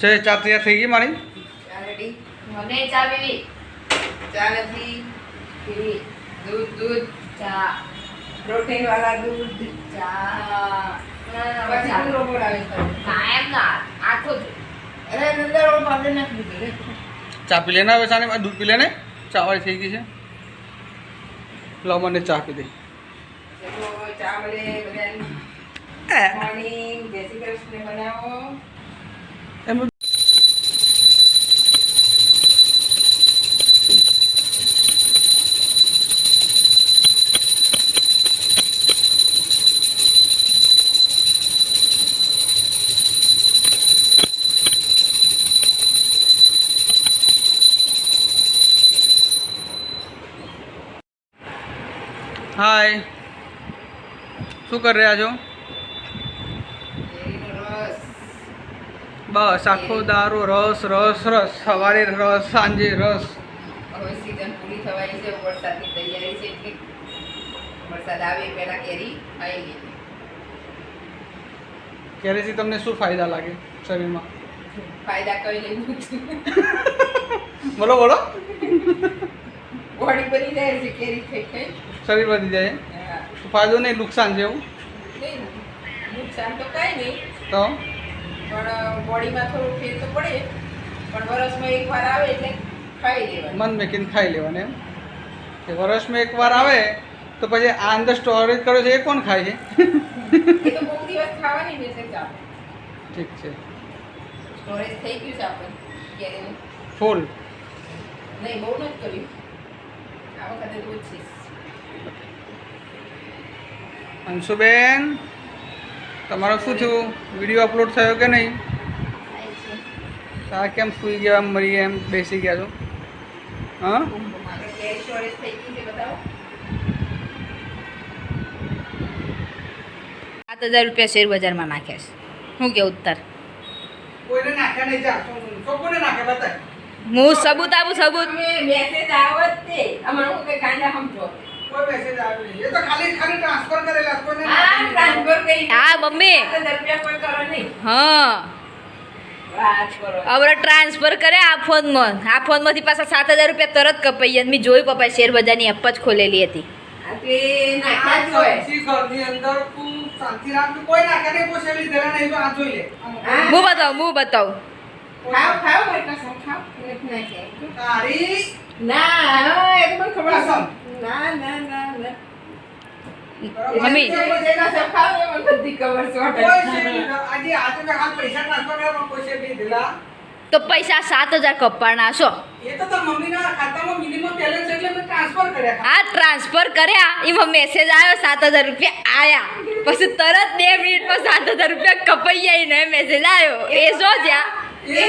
છે ચા તૈયાર થઈ ગઈ મારી? ચા રેડી. મને ચા પીવી. ચા નથી પીવી. દૂધ ચા. પ્રોટીન વાળા દૂધ ચા. પછી પૂરો બોલાવે છે. કાયમ ના આખો જ. અરે નંદર ઓળ પાવડર નાખી દીધું રે. ચા પી લેને હવે સાને દૂધ પી લેને. ચા વાળી થઈ ગઈ છે. લો મને ચા પી દે. ચલો ચા મળે બધાને. મોર્નિંગ જય શ્રી કૃષ્ણ બનાવો. એમ હાય, શું કરી રહ્યા છો? કેરીનો રસ. બસ આખો દારો રસ રસ રસ. સવારે રસ, સાંજે રસ. હવે સીઝન પૂરી થવાની છે, વરસાદની તૈયારી છે એટલે વરસાદ આવે એ પહેલા કેરી ખાઈ લઈએ. કેરીથી તમને શું ફાયદા લાગે શરીરમાં? ફાયદા કઈ નહીં. બોલો બોલો. બોડી બની જાય છે કેરી ખાઈ ખાઈ. શરીર વધી જાય. હા. ફાયદો નહીં, નુકસાન છે એવું નહીં, નુકસાન તો કાંઈ નહીં, તો? પણ બોડીમાં થોડું ફેર તો પડે. પણ વરસમાં એકવાર આવે એટલે ખાઈ લેવાનું. મન મેકીને ખાઈ લેવાનું એમ કે વર્ષમાં એકવાર આવે તો પછી આ અંદર સ્ટોરેજ કર્યો છે એ કોણ ખાય છે? એ તો બહુ દિવસ ખાવાની ને એટલે ચાલે. ઠીક છે. સ્ટોરેજ થઈ ગયું છે આપણે કેરીનું. ફૂલ. નહીં, બહુ નથી કર્યું આ વખતે તો ઓછી. અંશુબેન, તમારો શું થયું? વિડીયો અપલોડ થયો કે નહીં? આ કેમ સૂઈ ગયા, એમ મરી ગયા, એમ બેસી ગયા છો? હા, આપણે કેરી સ્ટોરેજ થઈ ગઈ છે બતાવો. 7,000 રૂપિયા શેર બજારમાં નાખ્યા છે. શું કેવું તાર? કોઈને નાખ્યા નહીં. જા કોને નાખ્યા બતાય. હું સબૂત આપું, સબૂત. તમે મેસેજ આવત તે અમારું હું કઈ ગાંડા સમજો. કોઈ મેસેજ આવ્યો નહીં. એ તો ખાલી ટ્રાન્સફર કરેલા. કોઈને હા, ટ્રાન્સફર કરી. હા મમ્મી. 7,000 રૂપિયા કોઈ કરો નહીં. હા, વાત કરો. હવે ટ્રાન્સફર કરે આ ફોનમાં. આ ફોનમાંથી પાછા 7,000 રૂપિયા તરત કપાઈ ગયા. મેં જોયું પપ્પા શેર બજારની એપ જ ખોલેલી હતી. આ તે નાખ્યા જ હોય. સબ્જી ઘરની અંદર તું શાંતિ રાખ. કોઈ નાખ્યા નહીં, કોઈ શેર લીધેલા નહીં. તો આ જોઈ લે. હા. હું બતાવું. ખાઓ ખાઓ મારી કસમ ખાઓ. નથી નાખ્યા. તારી ના, એ તો મને ખબર છે. કસમ. ના. મમ્મી. જેના સબ ખાઓ એ મને બધી ખબર છે. કોઈ શેર લીધા. આજે મેં હાલ પૈસા ટ્રાન્સફર કર્યા પણ કોઈ શેર નહીં લીધેલા. તો પૈસા 7,000 કપાણા છો. એ તો તાર મમ્મીના ખાતામાં મિનિમમ બેલેન્સ એટલે મેં ટ્રાન્સફર કર્યા. આ ટ્રાન્સફર કર્યા એમાં મેસેજ આવ્યો 7,000 રૂપિયા આયા. પછી તરત 2 મિનિટમાં 7,000 રૂપિયા કપાઈ જાય ને મેસેજ આવ્યો. એ જો જ્યાં એ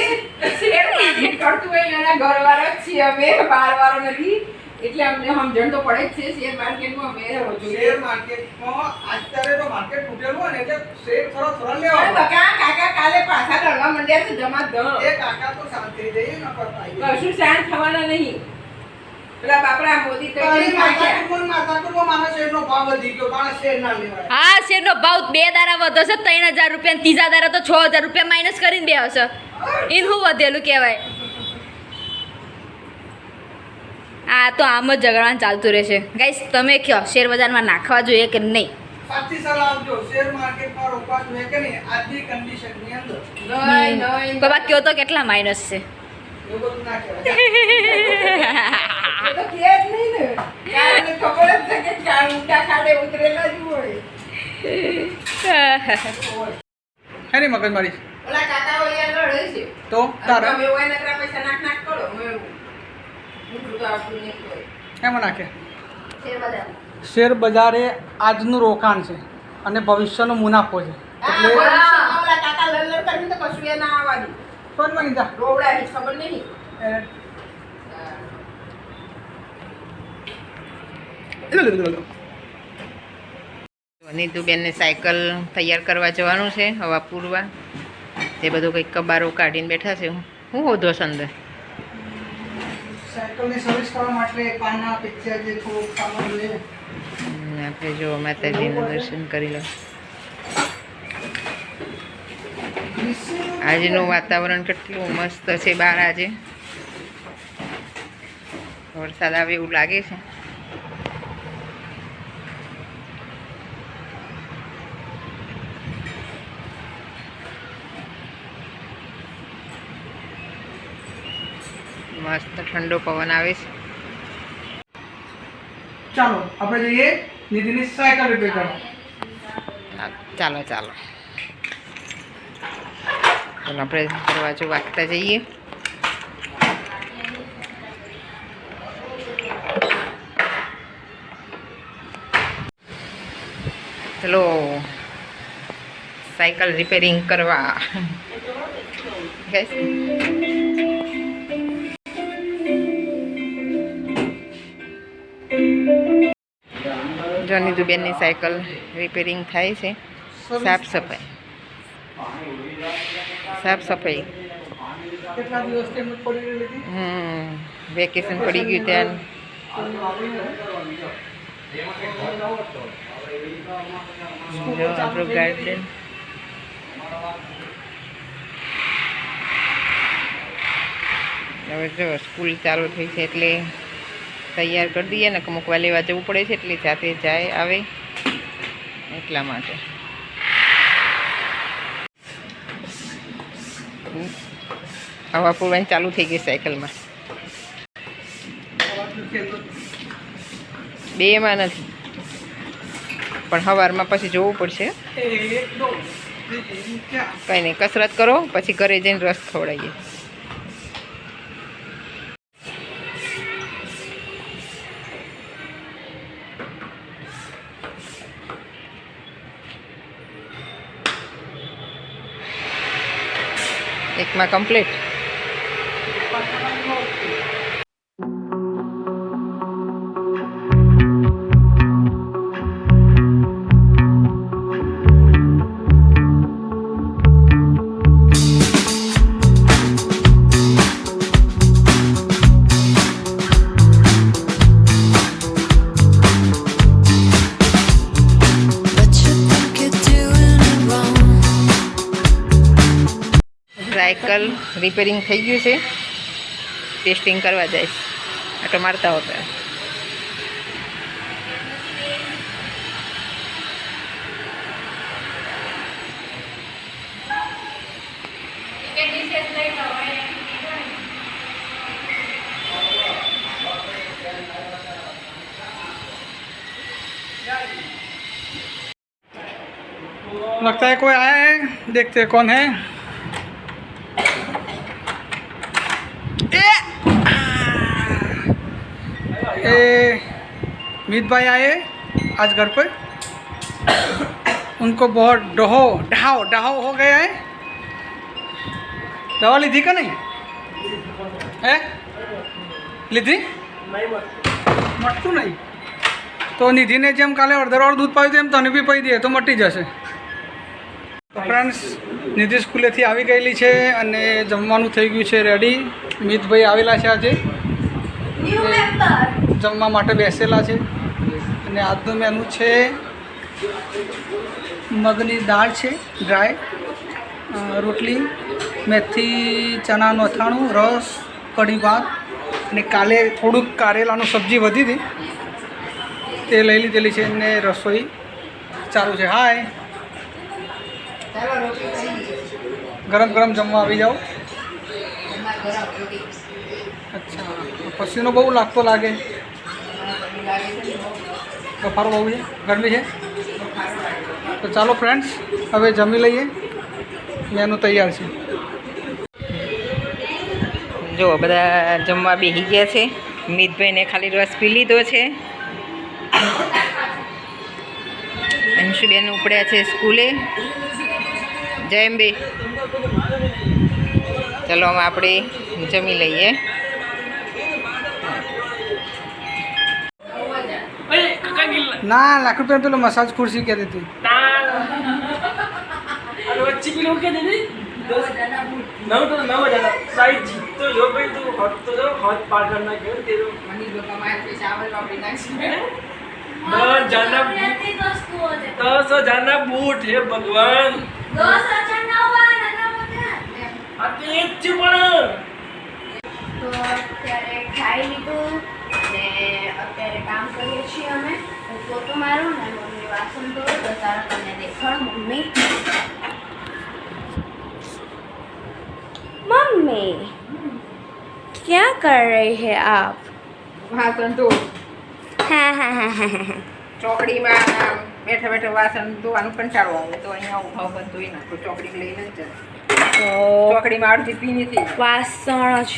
શેર માર્કેટ કરતું હોય એના ઘરવાળો જ છીએ અમે, બહારવાળો નથી. એટલે અમને સમજણ તો પડે જ છે શેર માર્કેટમાં અમે રહો છો. શેર માર્કેટમાં અત્યારે તો માર્કેટ તૂટેલું હોય ને એટલે શેર થોડા અરે લેવા. બકા, કાકા કાલે પાછા રડવા માંડ્યા છે જમા ધમ. એ કાકા તો શાંત થઈ જઈએ ન કરતા. કશું શાંત થવાના નહીં. પેલા બાપડા મોદી તો તારી એટલી ખાય. માથાકૂટમાં મારા શેરનો ભાવ વધી ગયો. મારા શેર ના લેવાય. હા શેરનો ભાવ 2 દાડા વધો છે 3,000 રૂપિયા, ત્રીજા દાડા તો 6,000 રૂપિયા માઇનસ કરીને બે હશે. એનું શું વધેલું કહેવાય? આ તો આમ જ ઝઘડાનું ચાલતું રહેશે. ગાઈસ તમે કહો શેર બજારમાં નાખવા જોઈએ કે નહીં? સાચી સલાહ આપજો. શેર માર્કેટમાં રોકવા જોઈએ કે નહીં આજની કન્ડિશનની અંદર? નહીં. બાબા કયો તો કેટલા માઇનસ છે? એવું બધું ના કહેવાય. એ તો કહે જ નહીં ને. કારણને ખબર જ છે કે કાળ ઊંડા ખાડે ઉતરેલા જ હોય. હે નહીં મગજમારી ઓલા કાકા ઓલિયા લડે છે. તો તારા તમે હોય નકરા પૈસા નાખ કરો. હું તો આવતું નહીં કોઈ. એમાં નાખે. શેર બજાર. શેર બજાર એ આજનું રોકાણ છે અને ભવિષ્યનો મુનાફો છે. એટલે ઓલા કાકા લડ કરીને તો કશું એ ના આવવાનું. ફોનમાં કીધા રોવડાની ખબર નહીં. નીતુબેનને સાયકલ તૈયાર કરવા જવાનું છે, હવા પૂરવા. તે બધું કંઈક કબારો કાઢીને બેઠા છે. હું હોધો છે અંદર? સાયકલની સર્વિસ કરવા માટે પાના પિક્ચર જે થોડુંક સામાન લે. આપણે જો માતાજીનું દર્શન કરી લો. આજનું વાતાવરણ કેટલું મસ્ત છે બહાર. આજે વરસાદ આવે એવું લાગે છે. મસ્ત ઠંડો પવન આવે છે. ચાલો આપણે જઈએ નિધિની સાયકલ રિપેર કરવા. ચાલો ચાલો ચાલો આપણે દરવાજો વાગતા જઈએ. ચલો સાયકલ રિપેરિંગ કરવા. જો નીધુબેનની સાયકલ રિપેરિંગ થાય છે. સાફ સફાઈ કેટલા દિવસથી એમ જ પડી રહેલી હતી. વેકેશન પડી ગયું ત્યાં. જો આપણું ગાર્ડન. હવે જો સ્કૂલ ચાલુ થઈ છે એટલે તૈયાર કરી દઈએ ને. મૂકવા લેવા જવું પડે છે એટલે જાતે જાય આવે એટલા માટે. હવા પૂરવાની ચાલુ થઈ ગઈ સાયકલમાં. બેમાં નથી પણ સવારમાં પછી જોવું પડશે. કંઈ નહીં, કસરત કરો પછી ઘરે જઈને રસ ખવડાવીએ. એકમાં કમ્પ્લીટ. સાયકલ રિપેરિંગ થઈ ગયું છે. ટેસ્ટિંગ કરવા જઈશ. આટો મારતા હોતા. लगता है कोई आया है, देखते हैं कौन है. मीत भाई आए आज घर पर. उनको बहुत डहाव हो गया है. दवा ली थी का नहीं है? ली थी मटતું નહીં તો નિધિને જેમ કાલે અડધરવાળું દૂધ પાયું તેમ તને બી પી દે તો મટી જશે. તો ફ્રેન્ડ્સ નિધિ સ્કૂલેથી આવી ગયેલી છે અને જમવાનું થઈ ગયું છે રેડી. મિતભાઈ આવેલા છે આજે, જમવા માટે બેસેલા છે. અને આજનું મેનુ છે મગની દાળ છે ડ્રાય, રોટલી, મેથી ચણાનું અથાણું, રસ, કઢી ભાત અને કાલે થોડુંક કારેલાનું સબ્જી વધી હતી તે લઈ લીધેલી છે અને રસોઈ ચાલુ છે. હાય, ગરમ ગરમ જમવા આવી જાઓ. અચ્છા, પસીનો બહુ લાગતો લાગે. બફારો બહુ છે, ગરમી છે. તો ચાલો ફ્રેન્ડ્સ હવે જમી લઈએ. મેનુ તૈયાર છે. જો બધા જમવા બેસી ગયા છે. મિતભાઈને ખાલી રસ પી લીધો છે. અંશુબેન ઉપડ્યા છે સ્કૂલે. જય અંબે. ચલો હવે આપણે જમી લઈએ. ના લાખ રૂપિયા પેલો મસાજ ખુરશી કહેતી હતી. अच्छी किलो क्या दे दी 9 तो 9 जाना साइड जीत तो जो भाई तू हॉट पार करना क्यों तेरे મની લોકો મારા પે ચાવલ પાપડી નાખી. दस जाना 10 जाना बूट है भगवान 10 अच्छा ना हुआ ना આ તો એક છે પણ તો અત્યારે ખાઈ લીધું ને અત્યારે કામ કરીએ છીએ અમે. હું પોતું મારું ને મમ્મી વાસણ ધોવે તો તારા તમને દેખાડ. મમ્મી क्या कर रहे हैं आप? વાસણ તો हाँ हाँ हाँ हाँ हाँ. ચોકડીમાં બેઠા બેઠા વાસણ ધોવાનું કંટાળો આવે તો અહીંયા ઊભા ઊભા ધોઈ નાખો. ચોકડી લઈને જ જાય. તો ચોકડીમાં અડધી પીની થઈ જાય.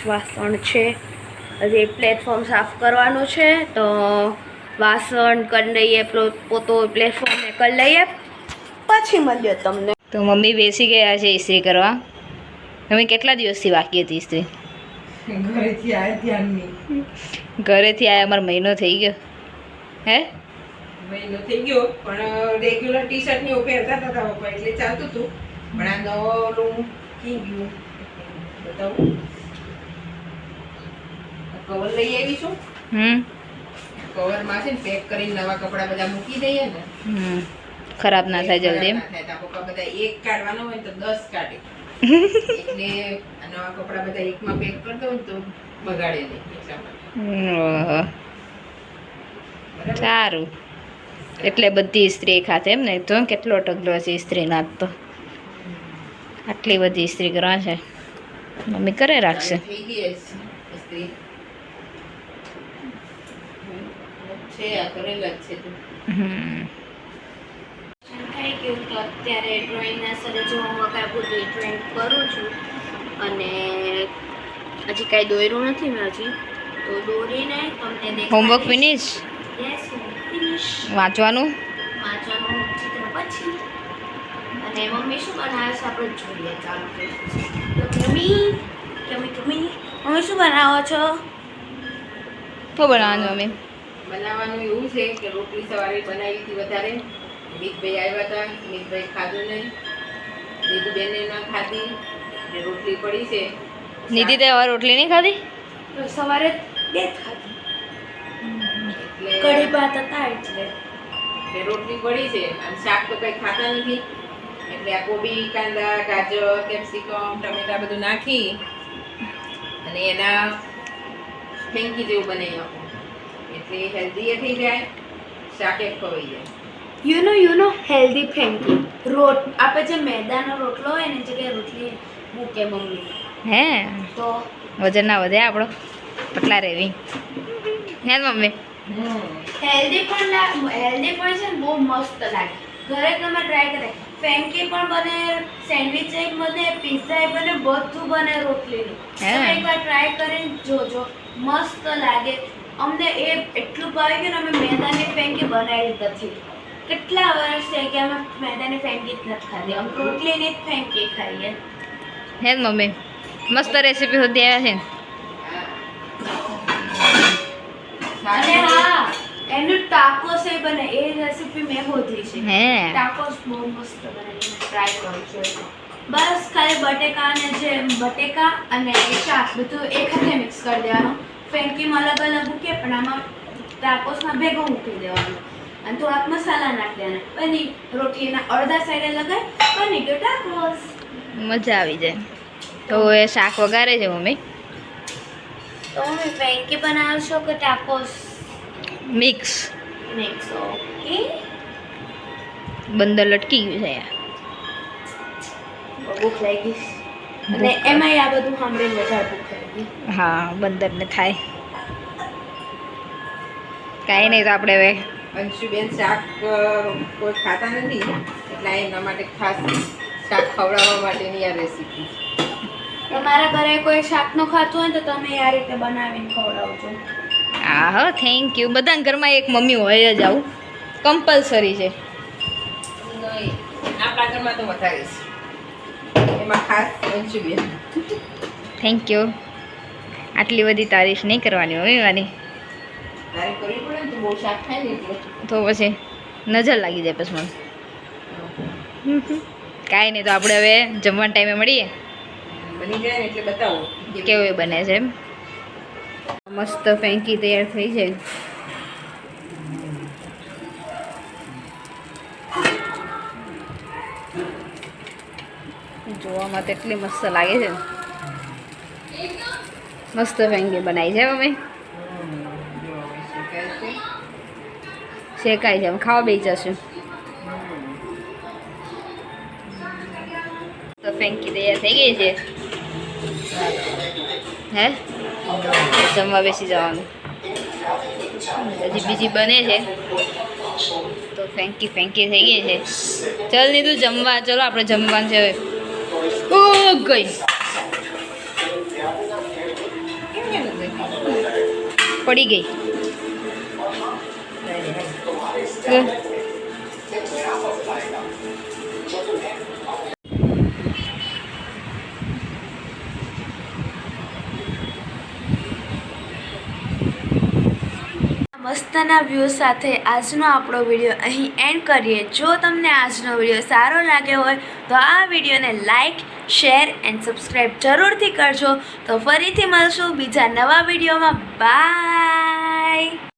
વાસણ છે. હજી પ્લેટફોર્મ સાફ કરવાનું છે તો વાસણ કરી લઈએ, પોતો પ્લેટફોર્મને કરી લઈએ, પછી મળીએ તમને. તો મમ્મી બેસી ગયા છે ઇસ્ત્રી કરવા. મમ્મી કેટલા દિવસથી બાકી હતી ઇસ્ત્રી? ઘરેથી આવે ધ્યાનની ઘરેથી આવ્યા અમારો મહિનો થઈ ગયો. હે મહિનો થઈ ગયો પણ રેગ્યુલર ટી શર્ટ ની પહેરતા હતા પપ્પા એટલે ચાલતું હતું. પણ આ નવું કી ગયું બતાવું. કવર લઈ આવીશું. કવરમાં છે ને પેક કરીને નવા કપડા બધા મૂકી દઈએ ને ખરાબ ના થાય જલ્દી. ના થાય. તો પપ્પા બધા એક કાઢવાનો હોય ને તો 10 કાઢે. એટલે આ નવા કપડા બધા એકમાં પેક કરી દઉં ને તો બગાડે નહીં એટલા માટે. સારું. એટલે બધી ઇસ્ત્રી ખાતે એમ ને? તો કેટલો ઢગલો છે ઇસ્ત્રી નાખતો. આટલી બધી ઇસ્ત્રી કરવા છે. મમ્મી કરે રાખશે. થઈ ગઈ છે ઇસ્ત્રી છે આ કરેલા જ છે તો. થઈ ગયું તો અત્યારે ડ્રોઈંગના સરે જો હોમવર્ક આપ્યું તો એ ડ્રોઈંગ કરું છું. અને હજી કાંઈ દોર્યું નથી મેં હજી, તો દોરીને તમને હોમવર્ક ફિનિશ? Yes, finish. વાંચવાનું? વાંચવાનું ચિત્ર પછી. અને મમ્મી શું બનાવે છે આપણે જોઈએ. ચાલો તો મમ્મી મમ્મી શું બનાવો છો? શું બનાવવાનું મમ્મી? બનાવવાનું એવું છે કે રોટલી સવારે બનાવી હતી વધારે. મિતભાઈ આવ્યા હતા, મિતભાઈ ખાધું નહીં, નીતુબેને ના ખાધી ને રોટલી પડી છે. નિધિ તે હવે રોટલી નહીં ખાધી? તો સવારે બે જ ખાધી, એટલે કઢી ભાત હતા એટલે. એટલે રોટલી પડી છે અને શાક તો કંઈ ખાતા નથી. એટલે આ કોબી, કાંદા, ગાજર, કેપ્સિકમ, ટમેટા બધું નાખી અને એના ફેંકી જેવું બનાવી નાખું. એટલે હેલ્ધી એ થઈ જાય, શાકે ખવાઈ જાય. યુ નો હેલ્ધી ફેંકી આપણે જે મેદાનો રોટલો હોય ને જગ્યાએ રોટલી મૂકે મમ્મી, હે તો વજન ના વધે આપણો, પતલા રહેવી. હે ને મમ્મી? હેલ્ધી પણ છે ને બહુ મસ્ત લાગે. ઘરે તમે ટ્રાય કરે. ફેંકી પણ બને, સેન્ડવિચ બને, પિઝા બને, બધું બને રોટલીનું. હે. તમે એકવાર ટ્રાય કરીને જોજો, મસ્ત લાગે. અમને એ એટલું ભાવે કે અમે મેદાની ફેંકી બનાવી નથી. કેટલા વર્ષ થઈ ગયા અમે મેદાની ફેંકી જ નથી ખાધી. અમે રોટલીની જ ફેંકી ખાઈએ. હે ને મમ્મી? મસ્ત રેસીપી હોતી આવ્યા છે ને? અને હા, એનું ટાકોસ એ બને, એ રેસીપી મેં શોધી છે. હે ટાકોસ બહુ મસ્ત બને, ટ્રાય કરું છું. બસ ખાલી બટેકા અને શાક બધું એક હાથે મિક્સ કરી દેવાનું. ફેંકીમાં અલગ અલગ મૂકીએ પણ આમાં ટાકોસમાં ભેગું મૂકી દેવાનું અને થોડાક મસાલા નાખી દેવાના. બની રોટલીના અડધા સાઈડે લગાય, બની ગયો ટાકોસ. મજા આવી જાય. તો એ શાક વગારે છે મમ્મી? તો મમ્મી ફેંકી બનાવશો કે ટાકોસ મિક્સ. મિક્સ? ઓકે. બંદર લટકી ગયું છે યાર. ભૂખ લાગી અને એમાંય આ બધું સાંભળીને વધારે ભૂખ લાગી. હા, બંદરને થાય. કાંઈ નહીં, તો આપણે હવે અંશુબેન શાક કોઈ ખાતા નથી એટલે એના માટે ખાસ શાક ખવડાવવા માટેની આ રેસીપી. તમારા ઘરે કોઈ શાક નો ખાતું હોય તો તમે આ રીતે બનાવીને ખવડાવજો. હા હા, થેન્ક યુ. બધાના ઘરમાં એક મમ્મી હોય જ, આવું કમ્પલસરી છે. નહીં, આપણા ઘરમાં તો વધારે છે. એમાં ખાસ અંશુબેન. Thank you. આટલી બધી તારીફ નહીં કરવાની મમ્મી મારી, તારે કરવી પડે ને તો બહુ શાક ખાય ને એટલે. તો પછી નજર લાગી જાય પછી મને. કાંઈ નહીં, તો આપણે હવે જમવાના ટાઈમે મળીએ. બની જાય ને એટલે બતાવો કેવું એ બને છે એમ. મસ્ત ફેંકી તૈયાર થઈ જાય. જોવામાં જોવામાં તો એટલી મસ્ત લાગે છે ને. મસ્ત ફેંકી બનાવી છે મમ્મી. શેકાઈ છે, અમે ખાવા બેસી જશું. તો ફેંકી તૈયાર થઈ ગઈ છે. હે જમવા બેસી જવાનું. હજી બીજી બને છે. તો ફેંકી થઈ ગઈ છે. ચાલ નીધું જમવા, ચલો આપણે જમવાનું છે હવે. ઓ ગઈ પડી ગઈ. મસ્તના વ્યૂ સાથે આજનો આપણો વિડીયો અહીં એન્ડ કરીએ. જો તમને આજનો વિડીયો સારો લાગ્યો હોય તો આ વિડીયોને લાઈક, શેર એન્ડ સબસ્ક્રાઈબ જરૂરથી કરજો. તો ફરીથી મળશું બીજા નવા વિડીયોમાં. બાય.